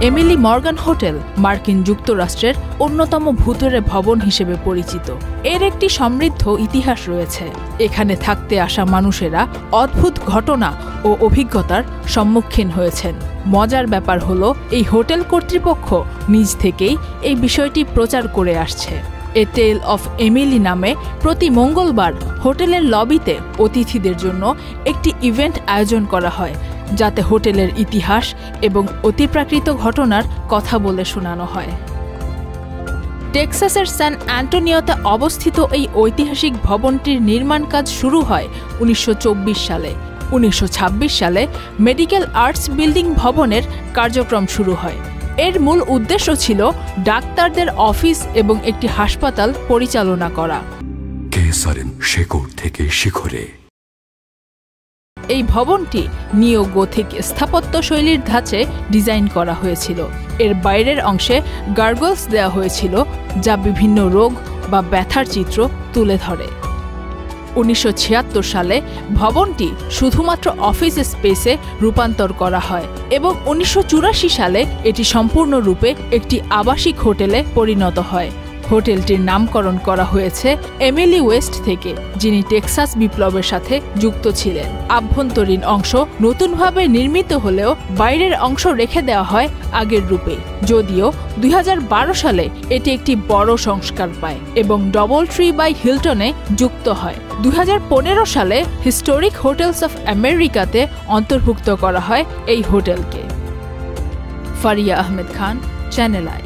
Emily Morgan hotel মার্কিন যুক্তরাষ্ট্রের অন্যতম ভূতুড়ে ভবন হিসেবে পরিচিত। এর একটি সমৃদ্ধ ইতিহাস রয়েছে। এখানে থাকতে আসা মানুষেরা অদ্ভুত ঘটনা ও অভিজ্ঞতার সম্মুখীন হয়েছেন। মজার ব্যাপার হলো, এই হোটেল কর্তৃপক্ষ নিজ থেকেই এই বিষয়টি প্রচার করে আসছে। এ টেল অফ এমিলি নামে প্রতি মঙ্গলবার হোটেলের লবিতে অতিথিদের জন্য একটি ইভেন্ট আয়োজন করা হয়, যাতে হোটেলের ইতিহাস এবং অতিপ্রাকৃত ঘটনার কথা বলে শোনানো হয়। টেক্সাসের স্যান অ্যান্টোনিওতে অবস্থিত এই ঐতিহাসিক ভবনটির নির্মাণ কাজ শুরু হয় 1924 সালে। 1926 সালে মেডিকেল আর্টস বিল্ডিং ভবনের কার্যক্রম শুরু হয়। এর মূল উদ্দেশ্য ছিল ডাক্তারদের অফিস এবং একটি হাসপাতাল পরিচালনা করা। শেকড় থেকে শিখরে এই ভবনটি নিও গোথিক স্থাপত্য শৈলীর ধাঁচে ডিজাইন করা হয়েছিল। এর বাইরের অংশে গার্গলস দেওয়া হয়েছিল, যা বিভিন্ন রোগ বা ব্যথার চিত্র তুলে ধরে। 1976 সালে ভবনটি শুধুমাত্র অফিস স্পেসে রূপান্তর করা হয় এবং 1984 সালে এটি সম্পূর্ণরূপে একটি আবাসিক হোটেলে পরিণত হয়। হোটেলটির নামকরণ করা হয়েছে এমিলি ওয়েস্ট থেকে, যিনি টেক্সাস বিপ্লবের সাথে যুক্ত ছিলেন। আভ্যন্তরীণ অংশ নতুনভাবে নির্মিত হলেও বাইরের অংশ রেখে দেওয়া হয় আগের রূপে, যদিও 2012 সালে এটি একটি বড় সংস্কার পায় এবং ডবল ট্রি বাই হিলটনে যুক্ত হয়। 2015 সালে হিস্টোরিক হোটেলস অফ আমেরিকাতে অন্তর্ভুক্ত করা হয় এই হোটেলকে। Faria Ahmed Khan, channel I.